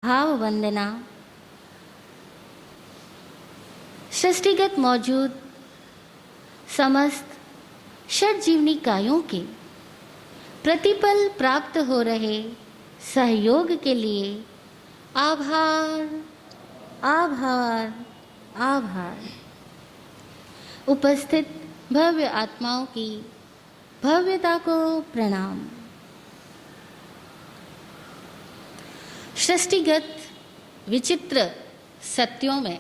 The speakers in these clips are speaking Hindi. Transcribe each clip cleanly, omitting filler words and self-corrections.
भाव वंदना सृष्टिगत मौजूद समस्त षटजीवनी कायों के प्रतिपल प्राप्त हो रहे सहयोग के लिए आभार आभार आभार। उपस्थित भव्य आत्माओं की भव्यता को प्रणाम। सृष्टिगत विचित्र सत्यों में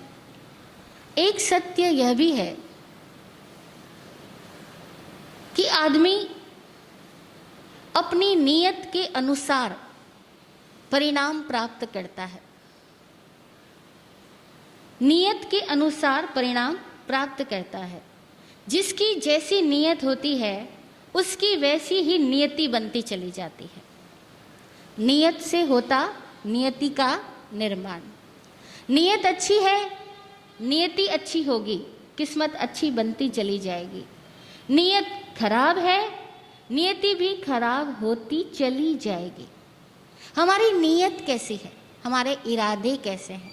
एक सत्य यह भी है कि आदमी अपनी नीयत के अनुसार परिणाम प्राप्त करता है। नीयत के अनुसार परिणाम प्राप्त करता है। जिसकी जैसी नीयत होती है उसकी वैसी ही नियति बनती चली जाती है। नीयत से होता नियति का निर्माण। नीयत अच्छी है, नियति अच्छी होगी, किस्मत अच्छी बनती चली जाएगी। नीयत खराब है, नियति भी खराब होती चली जाएगी। हमारी नीयत कैसी है, हमारे इरादे कैसे हैं,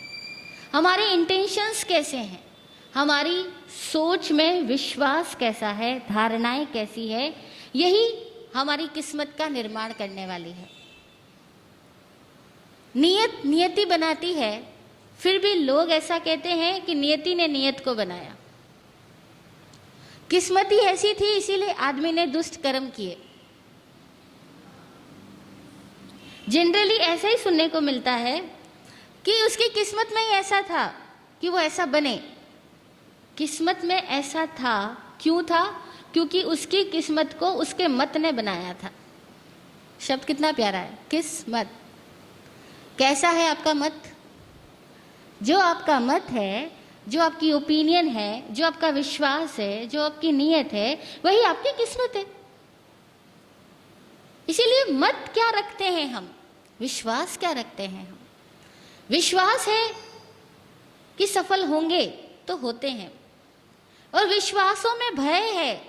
हमारे इंटेंशंस कैसे हैं, हमारी सोच में विश्वास कैसा है, धारणाएं कैसी है, यही हमारी किस्मत का निर्माण करने वाली है। नियत नियति बनाती है, फिर भी लोग ऐसा कहते हैं कि नियति ने नियत को बनाया। किस्मत ही ऐसी थी इसीलिए आदमी ने दुष्ट कर्म किए। जनरली ऐसा ही सुनने को मिलता है कि उसकी किस्मत में ही ऐसा था कि वो ऐसा बने। किस्मत में ऐसा था, क्यों था? क्योंकि उसकी किस्मत को उसके मत ने बनाया था। शब्द कितना प्यारा है, किस्मत। कैसा है आपका मत? जो आपका मत है, जो आपकी ओपिनियन है, जो आपका विश्वास है, जो आपकी नीयत है, वही आपकी किस्मत है। इसीलिए मत क्या रखते हैं हम, विश्वास क्या रखते हैं हम? विश्वास है कि सफल होंगे तो होते हैं, और विश्वासों में भय है,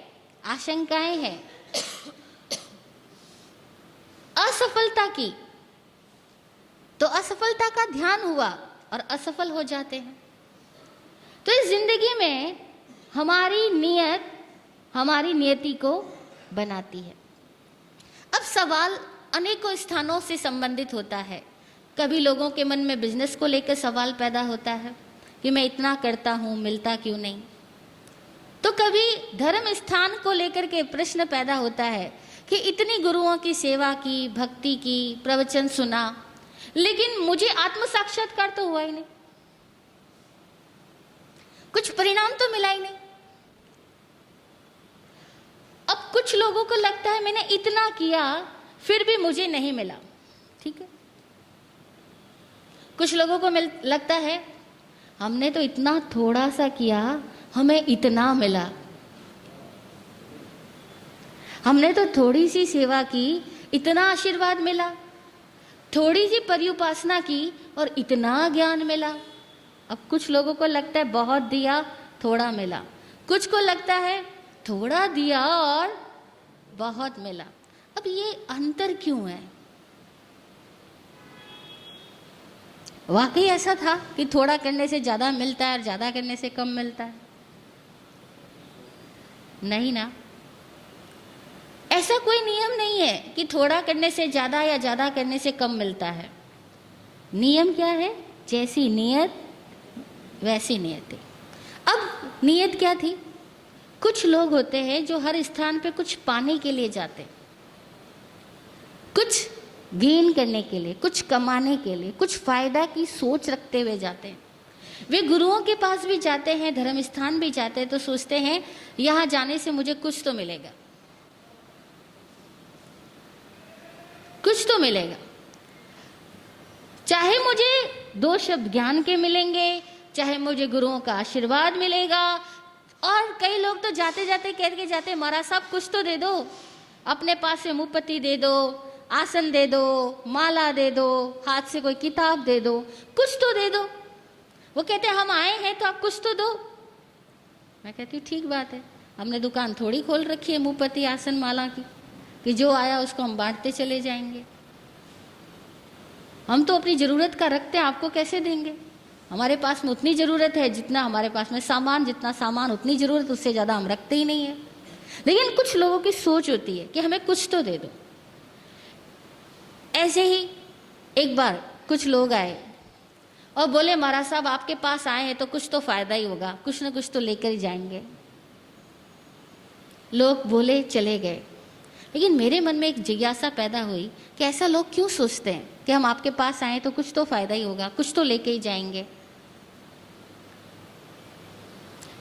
आशंकाएं हैं असफलता की, तो असफलता का ध्यान हुआ और असफल हो जाते हैं। तो इस जिंदगी में हमारी नियत हमारी नियति को बनाती है। अब सवाल अनेकों स्थानों से संबंधित होता है। कभी लोगों के मन में बिजनेस को लेकर सवाल पैदा होता है कि मैं इतना करता हूँ, मिलता क्यों नहीं। तो कभी धर्म स्थान को लेकर के प्रश्न पैदा होता है कि इतनी गुरुओं की सेवा की, भक्ति की, प्रवचन सुना, लेकिन मुझे आत्म साक्षात्कार तो हुआ ही नहीं, कुछ परिणाम तो मिला ही नहीं। अब कुछ लोगों को लगता है मैंने इतना किया फिर भी मुझे नहीं मिला, ठीक है। कुछ लोगों को लगता है हमने तो इतना थोड़ा सा किया, हमें इतना मिला। हमने तो थोड़ी सी सेवा की, इतना आशीर्वाद मिला। थोड़ी सी पर्युपासना की और इतना ज्ञान मिला। अब कुछ लोगों को लगता है बहुत दिया, थोड़ा मिला। कुछ को लगता है थोड़ा दिया और बहुत मिला। अब ये अंतर क्यों है? वाकई ऐसा था कि थोड़ा करने से ज्यादा मिलता है और ज्यादा करने से कम मिलता है? नहीं ना, ऐसा कोई नियम नहीं है कि थोड़ा करने से ज्यादा या ज्यादा करने से कम मिलता है। नियम क्या है? जैसी नियत वैसी नियति। अब नियत क्या थी? कुछ लोग होते हैं जो हर स्थान पे कुछ पाने के लिए जाते हैं, कुछ गेन करने के लिए, कुछ कमाने के लिए, कुछ फायदा की सोच रखते हुए जाते हैं। वे गुरुओं के पास भी जाते हैं, धर्म स्थान भी जाते हैं, तो सोचते हैं यहां जाने से मुझे कुछ तो मिलेगा, कुछ तो मिलेगा। चाहे मुझे 2 शब्द ज्ञान के मिलेंगे, चाहे मुझे गुरुओं का आशीर्वाद मिलेगा। और कई लोग तो जाते जाते कह के जाते, महाराज साहब कुछ तो दे दो, अपने पास से मुपत्ति दे दो, आसन दे दो, माला दे दो, हाथ से कोई किताब दे दो, कुछ तो दे दो। वो कहते हम आए हैं तो आप कुछ तो दो। मैं कहती हूँ ठीक बात है, हमने दुकान थोड़ी खोल रखी है मुपत्ति आसन माला की कि जो आया उसको हम बांटते चले जाएंगे। हम तो अपनी ज़रूरत का रखते हैं, आपको कैसे देंगे? हमारे पास में उतनी ज़रूरत है जितना हमारे पास में सामान, जितना सामान उतनी ज़रूरत, उससे ज़्यादा हम रखते ही नहीं है। लेकिन कुछ लोगों की सोच होती है कि हमें कुछ तो दे दो। ऐसे ही एक बार कुछ लोग आए और बोले, महाराज साहब आपके पास आए हैं तो कुछ तो फायदा ही होगा, कुछ ना कुछ तो लेकर ही जाएंगे। लोग बोले, चले गए। लेकिन मेरे मन में एक जिज्ञासा पैदा हुई कि ऐसा लोग क्यों सोचते हैं कि हम आपके पास आए तो कुछ तो फायदा ही होगा, कुछ तो लेके ही जाएंगे।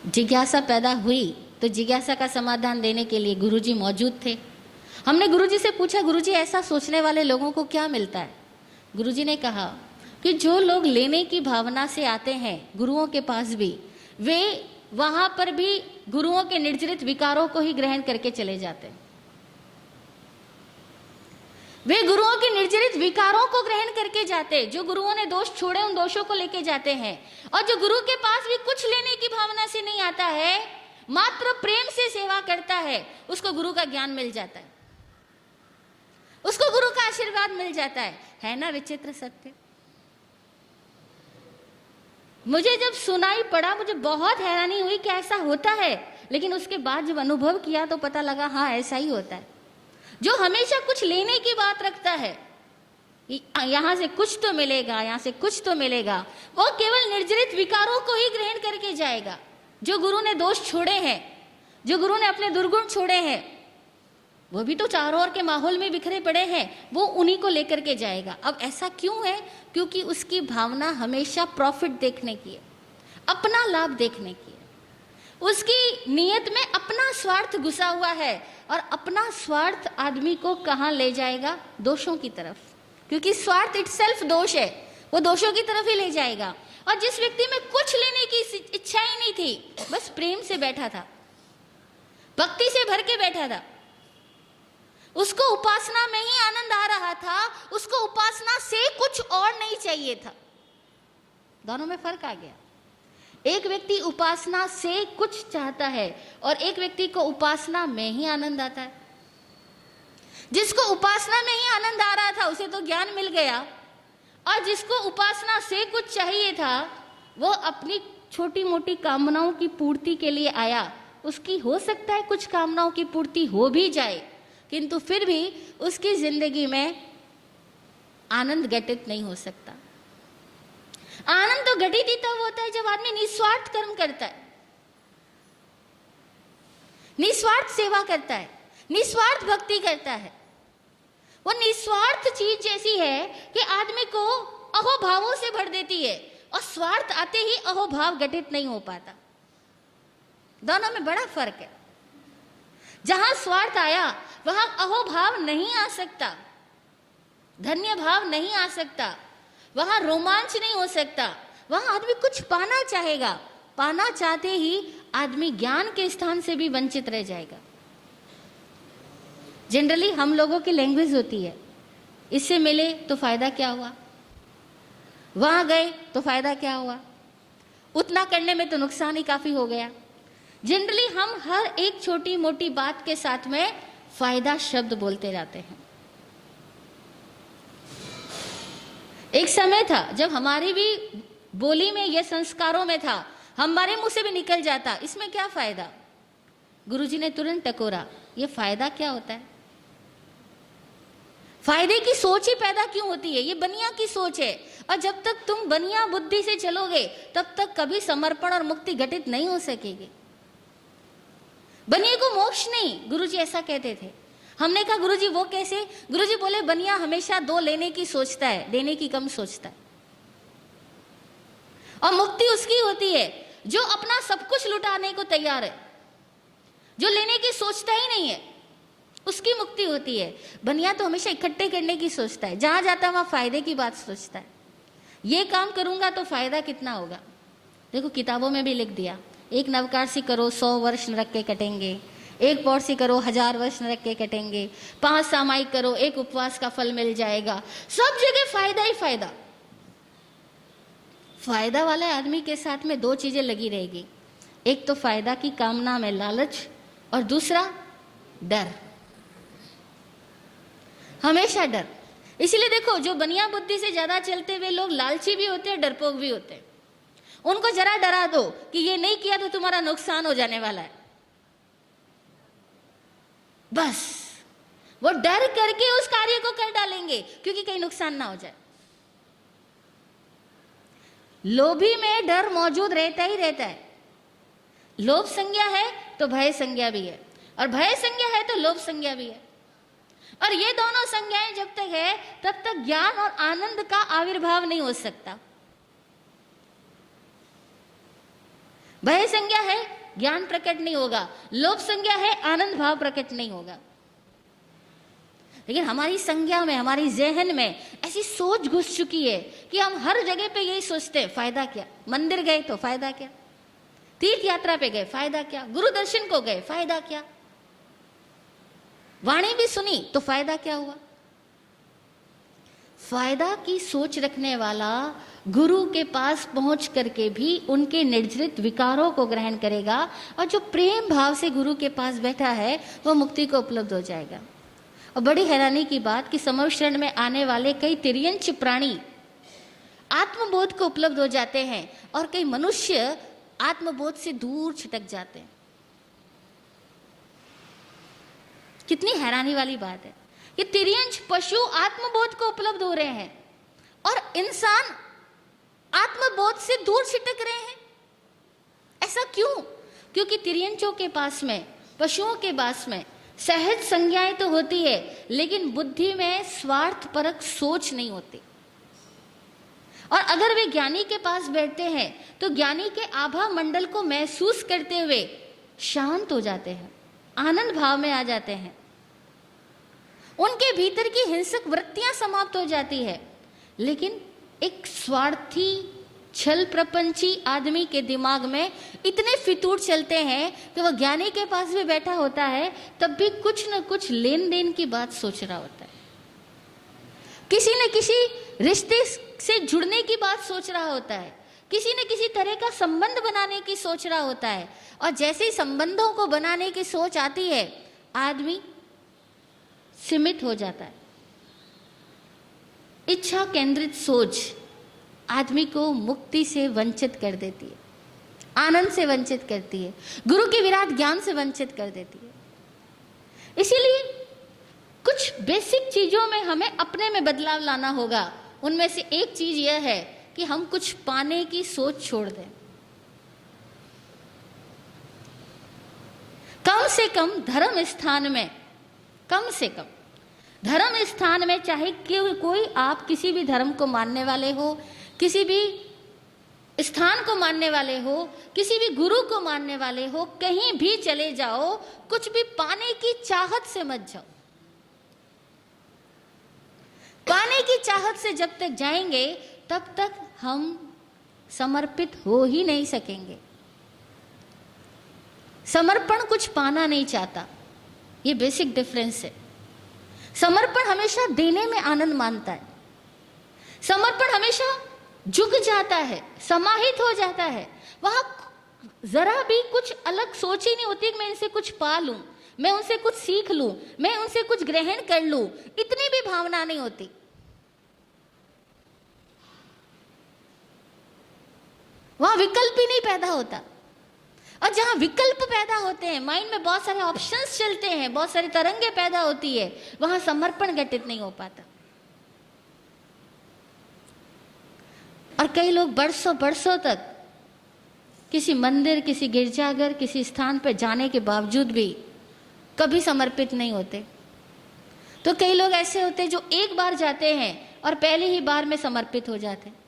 जिज्ञासा पैदा हुई तो जिज्ञासा का समाधान देने के लिए गुरुजी मौजूद थे। हमने गुरुजी से पूछा, गुरुजी ऐसा सोचने वाले लोगों को क्या मिलता है? गुरुजी ने कहा कि जो लोग लेने की भावना से आते हैं गुरुओं के पास भी, वे वहां पर भी गुरुओं के निर्जरित विकारों को ही ग्रहण करके चले जाते हैं। वे गुरुओं के निर्जरित विकारों को ग्रहण करके जाते, जो गुरुओं ने दोष छोड़े उन दोषों को लेके जाते हैं। और जो गुरु के पास भी कुछ लेने की भावना से नहीं आता है, मात्र प्रेम से सेवा करता है, उसको गुरु का ज्ञान मिल जाता है, उसको गुरु का आशीर्वाद मिल जाता है ना विचित्र सत्य? मुझे जब सुनाई पड़ा मुझे बहुत हैरानी हुई कि ऐसा होता है। लेकिन उसके बाद जब अनुभव किया तो पता लगा, हाँ ऐसा ही होता है। जो हमेशा कुछ लेने की बात रखता है, यहां से कुछ तो मिलेगा, यहां से कुछ तो मिलेगा, वो केवल निर्जरित विकारों को ही ग्रहण करके जाएगा। जो गुरु ने दोष छोड़े हैं, जो गुरु ने अपने दुर्गुण छोड़े हैं, वो भी तो चारों ओर के माहौल में बिखरे पड़े हैं, वो उन्हीं को लेकर के जाएगा। अब ऐसा क्यों है? क्योंकि उसकी भावना हमेशा प्रॉफिट देखने की है, अपना लाभ देखने की है। उसकी नीयत में अपना स्वार्थ घुसा हुआ है, और अपना स्वार्थ आदमी को कहाँ ले जाएगा? दोषों की तरफ, क्योंकि स्वार्थ इटसेल्फ दोष है, वो दोषों की तरफ ही ले जाएगा। और जिस व्यक्ति में कुछ लेने की इच्छा ही नहीं थी, बस प्रेम से बैठा था, भक्ति से भर के बैठा था, उसको उपासना में ही आनंद आ रहा था, उसको उपासना से कुछ और नहीं चाहिए था। दोनों में फर्क आ गया। एक व्यक्ति उपासना से कुछ चाहता है और एक व्यक्ति को उपासना में ही आनंद आता है। जिसको उपासना में ही आनंद आ रहा था उसे तो ज्ञान मिल गया, और जिसको उपासना से कुछ चाहिए था वो अपनी छोटी मोटी कामनाओं की पूर्ति के लिए आया। उसकी हो सकता है कुछ कामनाओं की पूर्ति हो भी जाए, किंतु फिर भी उसकी जिंदगी में आनंद घटित नहीं हो सकता। आनंद तो घटित ही तब होता है जब आदमी निस्वार्थ कर्म करता है, निस्वार्थ सेवा करता है, निस्वार्थ भक्ति करता है। वो निस्वार्थ चीज जैसी है कि आदमी को अहोभावों से भर देती है, और स्वार्थ आते ही अहोभाव घटित नहीं हो पाता। दोनों में बड़ा फर्क है। जहां स्वार्थ आया वहां अहोभाव नहीं आ सकता, धन्य भाव नहीं आ सकता, वहां रोमांच नहीं हो सकता। वहां आदमी कुछ पाना चाहेगा, पाना चाहते ही आदमी ज्ञान के स्थान से भी वंचित रह जाएगा। जनरली हम लोगों की लैंग्वेज होती है, इससे मिले तो फायदा क्या हुआ, वहां गए तो फायदा क्या हुआ, उतना करने में तो नुकसान ही काफी हो गया। जनरली हम हर एक छोटी मोटी बात के साथ में फायदा शब्द बोलते जाते हैं। एक समय था जब हमारी भी बोली में यह संस्कारों में था, हमारे मुंह से भी निकल जाता, इसमें क्या फायदा। गुरुजी ने तुरंत टकोरा, ये फायदा क्या होता है? फायदे की सोच ही पैदा क्यों होती है? ये बनिया की सोच है, और जब तक तुम बनिया बुद्धि से चलोगे तब तक कभी समर्पण और मुक्ति घटित नहीं हो सकेगी। बनिए को मोक्ष नहीं, गुरुजी ऐसा कहते थे। हमने कहा गुरुजी वो कैसे? गुरुजी बोले बनिया हमेशा दो लेने की सोचता है, देने की कम सोचता है। और मुक्ति उसकी होती है जो अपना सब कुछ लुटाने को तैयार है, जो लेने की सोचता ही नहीं है, उसकी मुक्ति होती है। बनिया तो हमेशा इकट्ठे करने की सोचता है, जहां जाता है वहां फायदे की बात सोचता है। ये काम करूंगा तो फायदा कितना होगा। देखो किताबों में भी लिख दिया, एक नवकाशी करो 100 वर्ष नरक के कटेंगे, एक पौरसी करो 1000 वर्ष नरक के कटेंगे, 5 सामायिक करो एक उपवास का फल मिल जाएगा। सब जगह फायदा ही फायदा। फायदा वाले आदमी के साथ में 2 चीजें लगी रहेगी, एक तो फायदा की कामना में लालच, और दूसरा डर, हमेशा डर। इसलिए देखो, जो बनिया बुद्धि से ज्यादा चलते हुए लोग लालची भी होते हैं, डरपोक भी होते हैं। उनको जरा डरा दो कि ये नहीं किया तो तुम्हारा नुकसान हो जाने वाला है, बस वो डर करके उस कार्य को कर डालेंगे क्योंकि कहीं नुकसान ना हो जाए। लोभी में डर मौजूद रहता ही रहता है। लोभ संज्ञा है तो भय संज्ञा भी है, और भय संज्ञा है तो लोभ संज्ञा भी है। और ये दोनों संज्ञाएं जब तक है तब तक ज्ञान और आनंद का आविर्भाव नहीं हो सकता। भय संज्ञा है, ज्ञान प्रकट नहीं होगा। लोभ संज्ञा है, आनंद भाव प्रकट नहीं होगा। लेकिन हमारी संज्ञा में, हमारी जहन में ऐसी सोच घुस चुकी है कि हम हर जगह पे यही सोचते हैं, फायदा क्या? मंदिर गए तो फायदा क्या? तीर्थ यात्रा पे गए, फायदा क्या? गुरु दर्शन को गए, फायदा क्या? वाणी भी सुनी तो फायदा क्या हुआ? फायदा की सोच रखने वाला गुरु के पास पहुंच करके भी उनके निर्जरित विकारों को ग्रहण करेगा, और जो प्रेम भाव से गुरु के पास बैठा है वो मुक्ति को उपलब्ध हो जाएगा। और बड़ी हैरानी की बात कि समव शरण में आने वाले कई तिर्यंच प्राणी आत्मबोध को उपलब्ध हो जाते हैं, और कई मनुष्य आत्मबोध से दूर छिटक जाते हैं। कितनी हैरानी वाली बात है कि तिर्यंच पशु आत्मबोध को उपलब्ध हो रहे हैं और इंसान आत्मबोध से दूर छिटक रहे हैं। ऐसा क्यों? क्योंकि तिर्यंचों के पास में, पशुओं के पास में सहज संज्ञाएं तो होती है, लेकिन बुद्धि में स्वार्थपरक सोच नहीं होती। और अगर वे ज्ञानी के पास बैठते हैं तो ज्ञानी के आभा मंडल को महसूस करते हुए शांत हो जाते हैं, आनंद भाव में आ जाते हैं। उनके भीतर की हिंसक वृत्तियां समाप्त हो जाती है। लेकिन एक स्वार्थी छल प्रपंची आदमी के दिमाग में इतने फितूर चलते हैं कि वह ज्ञानी के पास भी बैठा होता है तब भी कुछ न कुछ लेन देन की बात सोच रहा होता है, किसी न किसी रिश्ते से जुड़ने की बात सोच रहा होता है, किसी न किसी तरह का संबंध बनाने की सोच रहा होता है। और जैसे ही संबंधों को बनाने की सोच आती है, आदमी सीमित हो जाता है। इच्छा केंद्रित सोच आदमी को मुक्ति से वंचित कर देती है, आनंद से वंचित करती है, गुरु के विराट ज्ञान से वंचित कर देती है। इसीलिए कुछ बेसिक चीजों में हमें अपने में बदलाव लाना होगा। उनमें से एक चीज यह है कि हम कुछ पाने की सोच छोड़ दें। कम से कम धर्म स्थान में, कम से कम धर्म स्थान में, चाहे कोई आप किसी भी धर्म को मानने वाले हो, किसी भी स्थान को मानने वाले हो, किसी भी गुरु को मानने वाले हो, कहीं भी चले जाओ, कुछ भी पाने की चाहत से मत जाओ। पाने की चाहत से जब तक जाएंगे तब तक हम समर्पित हो ही नहीं सकेंगे। समर्पण कुछ पाना नहीं चाहता, ये बेसिक डिफरेंस है। समर्पण हमेशा देने में आनंद मानता है। समर्पण हमेशा झुक जाता है, समाहित हो जाता है। वहां जरा भी कुछ अलग सोच ही नहीं होती कि मैं इनसे कुछ पा लूं, मैं उनसे कुछ सीख लूं, मैं उनसे कुछ ग्रहण कर लूं, इतनी भी भावना नहीं होती। वहां विकल्प ही नहीं पैदा होता। और जहां विकल्प पैदा होते हैं, माइंड में बहुत सारे ऑप्शंस चलते हैं, बहुत सारी तरंगे पैदा होती है, वहां समर्पण घटित नहीं हो पाता। और कई लोग बरसों बरसों तक किसी मंदिर, किसी गिरजाघर, किसी स्थान पर जाने के बावजूद भी कभी समर्पित नहीं होते। तो कई लोग ऐसे होते हैं जो एक बार जाते हैं और पहली ही बार में समर्पित हो जाते हैं।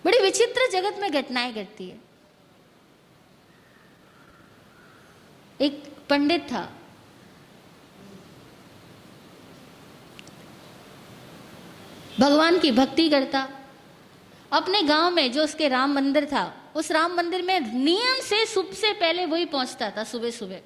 बड़ी विचित्र जगत में घटनाएं घटती है। एक पंडित था, भगवान की भक्ति करता। अपने गांव में जो उसके राम मंदिर था, उस राम मंदिर में नियम से सबसे पहले वही पहुंचता था सुबह सुबह,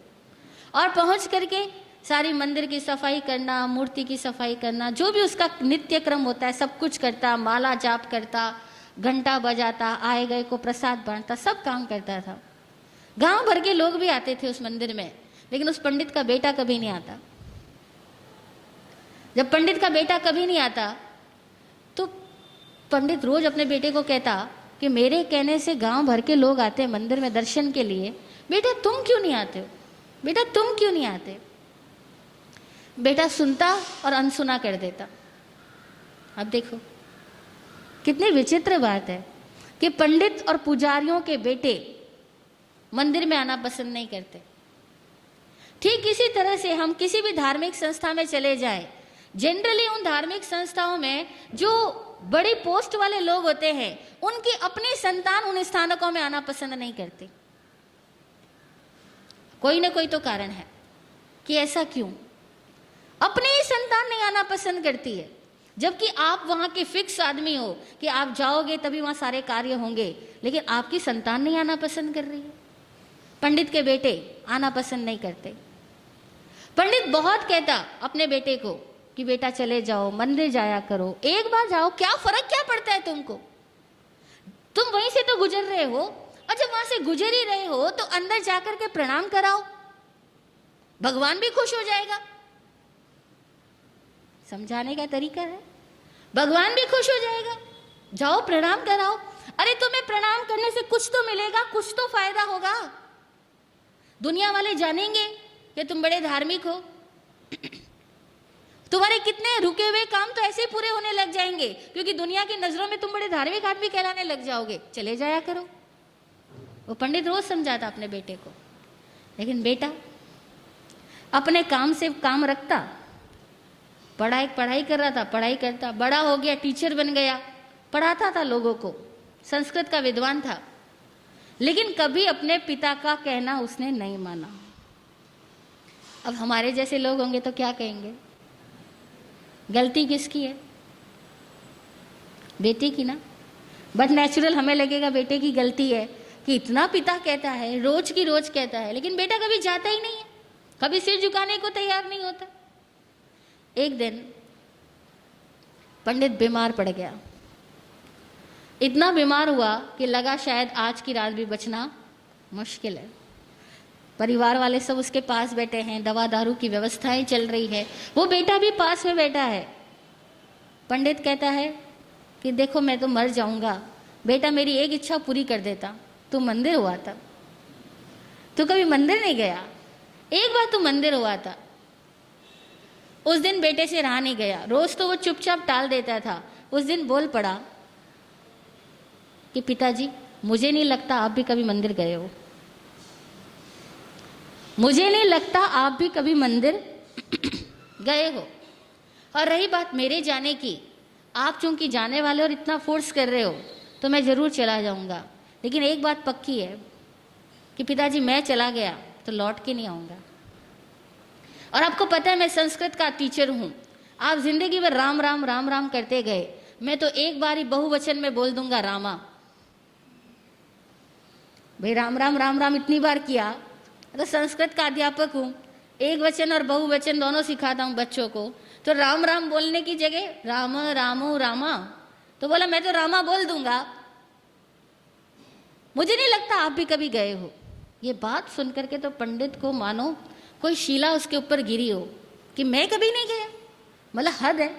और पहुंच करके सारी मंदिर की सफाई करना, मूर्ति की सफाई करना, जो भी उसका नित्य क्रम होता है सब कुछ करता। माला जाप करता, घंटा बजाता, आए गए को प्रसाद बांटता, सब काम करता था। गांव भर के लोग भी आते थे उस मंदिर में, लेकिन उस पंडित का बेटा कभी नहीं आता। जब पंडित का बेटा कभी नहीं आता तो पंडित रोज अपने बेटे को कहता कि मेरे कहने से गांव भर के लोग आते हैं मंदिर में दर्शन के लिए, बेटा तुम क्यों नहीं आते हो, बेटा तुम क्यों नहीं आते। बेटा सुनता और अनसुना कर देता। अब देखो कितनी विचित्र बात है कि पंडित और पुजारियों के बेटे मंदिर में आना पसंद नहीं करते। ठीक इसी तरह से हम किसी भी धार्मिक संस्था में चले जाएं, जनरली उन धार्मिक संस्थाओं में जो बड़ी पोस्ट वाले लोग होते हैं उनकी अपनी संतान उन स्थानकों में आना पसंद नहीं करती। कोई ना कोई तो कारण है कि ऐसा क्यों अपनी ही संतान नहीं आना पसंद करती है, जबकि आप वहां के फिक्स आदमी हो कि आप जाओगे तभी वहां सारे कार्य होंगे, लेकिन आपकी संतान नहीं आना पसंद कर रही है। पंडित के बेटे आना पसंद नहीं करते। पंडित बहुत कहता अपने बेटे को कि बेटा चले जाओ, मंदिर जाया करो, एक बार जाओ, क्या फर्क क्या पड़ता है तुमको, तुम वहीं से तो गुजर रहे हो, और जब वहां से गुजर ही रहे हो तो अंदर जाकर के प्रणाम कराओ, भगवान भी खुश हो जाएगा। समझाने का तरीका है, भगवान भी खुश हो जाएगा, जाओ प्रणाम कराओ। अरे तुम्हें प्रणाम करने से कुछ तो मिलेगा, कुछ तो फायदा होगा, दुनिया वाले जानेंगे कि तुम बड़े धार्मिक हो, तुम्हारे कितने रुके हुए काम तो ऐसे ही पूरे होने लग जाएंगे, क्योंकि दुनिया की नजरों में तुम बड़े धार्मिक आदमी कहलाने लग जाओगे, चले जाया करो। वो पंडित रोज समझाता अपने बेटे को, लेकिन बेटा अपने काम से काम रखता, पढ़ाई कर रहा था, पढ़ाई करता, बड़ा हो गया, टीचर बन गया, पढ़ाता था लोगों को, संस्कृत का विद्वान था, लेकिन कभी अपने पिता का कहना उसने नहीं माना। अब हमारे जैसे लोग होंगे तो क्या कहेंगे, गलती किसकी है, बेटे की ना। बट नेचुरल हमें लगेगा बेटे की गलती है कि इतना पिता कहता है, रोज की रोज कहता है, लेकिन बेटा कभी जाता ही नहीं है, कभी सिर झुकाने को तैयार नहीं होता। एक दिन पंडित बीमार पड़ गया, इतना बीमार हुआ कि लगा शायद आज की रात भी बचना मुश्किल है। परिवार वाले सब उसके पास बैठे हैं, दवा दारू की व्यवस्थाएं चल रही है, वो बेटा भी पास में बैठा है। पंडित कहता है कि देखो मैं तो मर जाऊंगा, बेटा मेरी एक इच्छा पूरी कर देता, तू मंदिर हुआ था, तू कभी मंदिर नहीं गया, एक बार तू मंदिर हुआ था। उस दिन बेटे से रहा नहीं गया, रोज तो वो चुपचाप टाल देता था, उस दिन बोल पड़ा कि पिताजी मुझे नहीं लगता आप भी कभी मंदिर गए हो, मुझे नहीं लगता आप भी कभी मंदिर गए हो। और रही बात मेरे जाने की, आप चूंकि जाने वाले और इतना फोर्स कर रहे हो तो मैं ज़रूर चला जाऊंगा, लेकिन एक बात पक्की है कि पिताजी मैं चला गया तो लौट के नहीं आऊँगा। और आपको पता है मैं संस्कृत का टीचर हूँ, आप जिंदगी भर राम राम राम राम करते गए, मैं तो एक बार ही बहुवचन में बोल दूंगा रामा। भाई राम राम राम राम इतनी बार किया, तो संस्कृत का अध्यापक हूँ, एक वचन और बहुवचन दोनों सिखाता हूँ बच्चों को, तो राम राम बोलने की जगह राम रामो रामा, तो बोला मैं तो रामा बोल दूंगा, मुझे नहीं लगता आप भी कभी गए हो। ये बात सुन करके तो पंडित को मानो कोई शीला उसके ऊपर गिरी हो कि मैं कभी नहीं गया, मतलब हद है।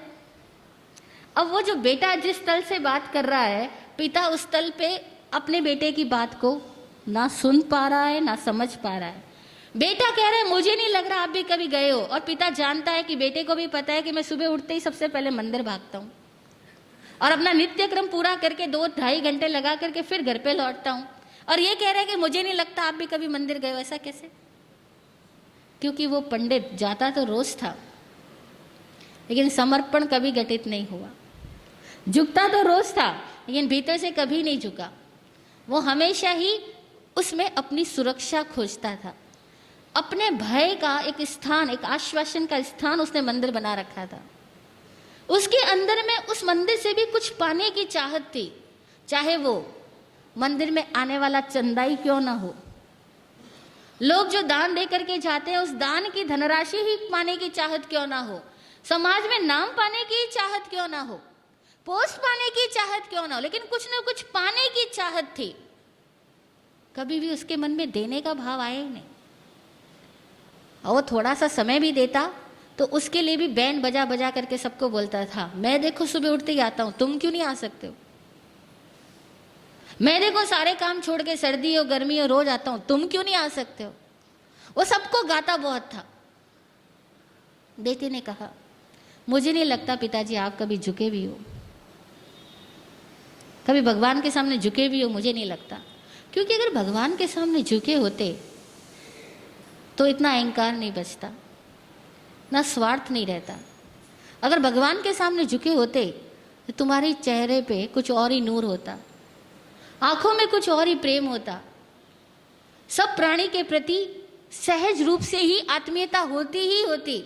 अब वो जो बेटा जिस तल से बात कर रहा है, पिता उस तल पे अपने बेटे की बात को ना सुन पा रहा है ना समझ पा रहा है। बेटा कह रहा है मुझे नहीं लग रहा आप भी कभी गए हो, और पिता जानता है कि बेटे को भी पता है कि मैं सुबह उठते ही सबसे पहले मंदिर भागता हूँ और अपना नित्य क्रम पूरा करके 2-2.5 घंटे लगा करके फिर घर पे लौटता हूँ, और ये कह रहा है कि मुझे नहीं लगता आप भी कभी मंदिर गए हो। ऐसा कैसे? क्योंकि वो पंडित जाता तो रोज था, लेकिन समर्पण कभी घटित नहीं हुआ। झुकता तो रोज था, लेकिन भीतर से कभी नहीं झुका। वो हमेशा ही उसमें अपनी सुरक्षा खोजता था, अपने भय का एक स्थान, एक आश्वासन का स्थान उसने मंदिर बना रखा था। उसके अंदर में उस मंदिर से भी कुछ पाने की चाहत थी, चाहे वो मंदिर में आने वाला चंदा ही क्यों ना हो। लोग जो दान दे करके जाते हैं उस दान की धनराशि ही पाने की चाहत क्यों ना हो, समाज में नाम पाने की चाहत क्यों ना हो, पोस्ट पाने की चाहत क्यों ना हो, लेकिन कुछ ना कुछ पाने की चाहत थी। कभी भी उसके मन में देने का भाव आया ही नहीं। और वो थोड़ा सा समय भी देता तो उसके लिए भी बैंड बजा बजा करके सबको बोलता था, मैं देखो सुबह उठते ही आता हूं, तुम क्यों नहीं आ सकते हो? मैं देखो सारे काम छोड़ के सर्दी हो गर्मी हो रोज आता हूं, तुम क्यों नहीं आ सकते हो? वो सबको गाता बहुत था। बेटे ने कहा, मुझे नहीं लगता पिताजी आप कभी झुके भी हो, कभी भगवान के सामने झुके भी हो, मुझे नहीं लगता। क्योंकि अगर भगवान के सामने झुके होते तो इतना अहंकार नहीं बचता, ना स्वार्थ नहीं रहता। अगर भगवान के सामने झुके होते तो तुम्हारे चेहरे पे कुछ और ही नूर होता, आंखों में कुछ और ही प्रेम होता, सब प्राणी के प्रति सहज रूप से ही आत्मीयता होती ही होती।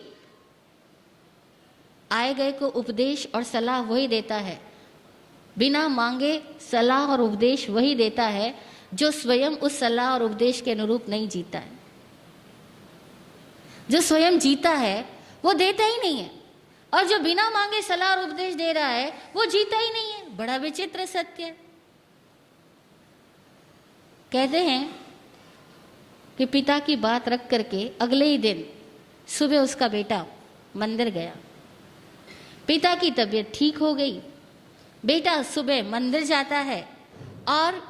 आए गए को उपदेश और सलाह वही देता है, बिना मांगे सलाह और उपदेश वही देता है जो स्वयं उस सलाह और उपदेश के अनुरूप नहीं जीता है। जो स्वयं जीता है वो देता ही नहीं है, और जो बिना मांगे सलाह और उपदेश दे रहा है वो जीता ही नहीं है। बड़ा विचित्र सत्य है। कहते हैं कि पिता की बात रख करके अगले ही दिन सुबह उसका बेटा मंदिर गया। पिता की तबीयत ठीक हो गई, बेटा सुबह मंदिर जाता है और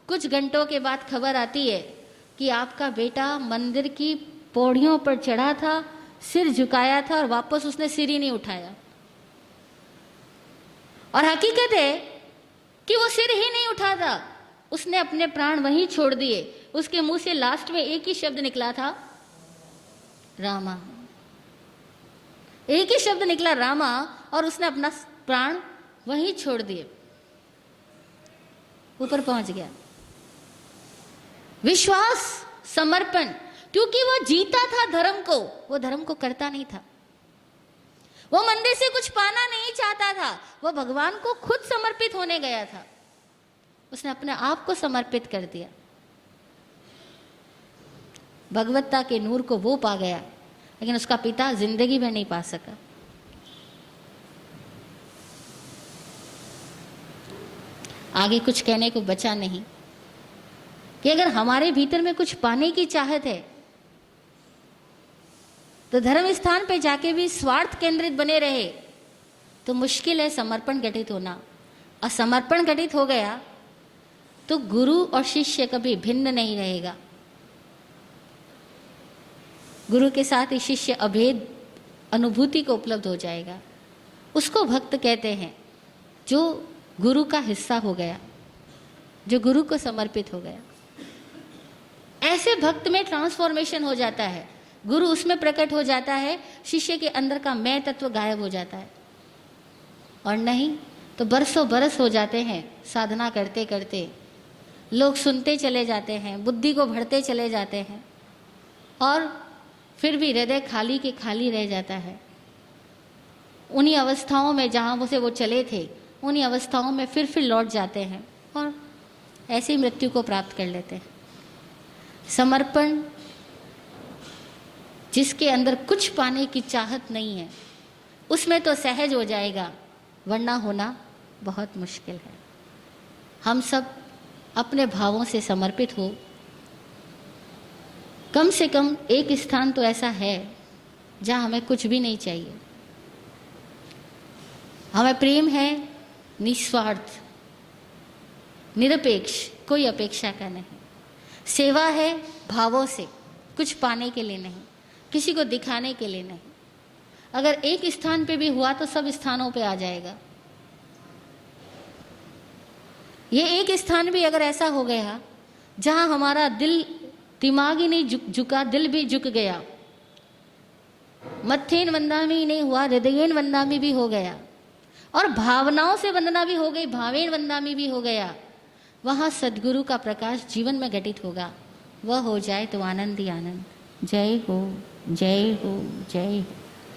कुछ घंटों के बाद खबर आती है कि आपका बेटा मंदिर की पौड़ियों पर चढ़ा था, सिर झुकाया था और वापस उसने सिर ही नहीं उठाया। और हकीकत है कि वो सिर ही नहीं उठा था, उसने अपने प्राण वहीं छोड़ दिए। उसके मुंह से लास्ट में एक ही शब्द निकला था, रामा। एक ही शब्द निकला, रामा, और उसने अपना प्राण वहीं छोड़ दिए, ऊपर पहुंच गया। विश्वास, समर्पण, क्योंकि वो जीता था धर्म को, वो धर्म को करता नहीं था। वो मंदिर से कुछ पाना नहीं चाहता था, वो भगवान को खुद समर्पित होने गया था। उसने अपने आप को समर्पित कर दिया। भगवत्ता के नूर को वो पा गया, लेकिन उसका पिता जिंदगी में नहीं पा सका। आगे कुछ कहने को बचा नहीं कि अगर हमारे भीतर में कुछ पाने की चाहत है तो धर्म स्थान पे जाके भी स्वार्थ केंद्रित बने रहे तो मुश्किल है समर्पण घटित होना। और समर्पण घटित हो गया तो गुरु और शिष्य कभी भिन्न नहीं रहेगा। गुरु के साथ ही शिष्य अभेद अनुभूति को उपलब्ध हो जाएगा। उसको भक्त कहते हैं जो गुरु का हिस्सा हो गया, जो गुरु को समर्पित हो गया। ऐसे भक्त में ट्रांसफॉर्मेशन हो जाता है, गुरु उसमें प्रकट हो जाता है, शिष्य के अंदर का मैं तत्व गायब हो जाता है। और नहीं तो बरसों बरस हो जाते हैं साधना करते करते, लोग सुनते चले जाते हैं, बुद्धि को भरते चले जाते हैं, और फिर भी हृदय खाली के खाली रह जाता है। उन्हीं अवस्थाओं में जहाँ से वो चले थे, उन्हीं अवस्थाओं में फिर लौट जाते हैं और ऐसे ही मृत्यु को प्राप्त कर लेते हैं। समर्पण, जिसके अंदर कुछ पाने की चाहत नहीं है, उसमें तो सहज हो जाएगा, वरना होना बहुत मुश्किल है। हम सब अपने भावों से समर्पित हो। कम से कम एक स्थान तो ऐसा है जहाँ हमें कुछ भी नहीं चाहिए। हमें प्रेम है निस्वार्थ, निरपेक्ष, कोई अपेक्षा का नहीं। सेवा है भावों से, कुछ पाने के लिए नहीं, किसी को दिखाने के लिए नहीं। अगर एक स्थान पे भी हुआ तो सब स्थानों पे आ जाएगा। ये एक स्थान भी अगर ऐसा हो गया जहां हमारा दिल, दिमाग ही नहीं झुका, दिल भी झुक गया, मत्थेन वंदामी नहीं हुआ, हृदयेन वंदामी भी हो गया, और भावनाओं से वंदना भी हो गई, भावेन वंदामी भी हो गया, वहाँ सद्गुरु का प्रकाश जीवन में घटित होगा। वह हो जाए तो आनंद ही आनंद। जय हो, जय हो, जय हो।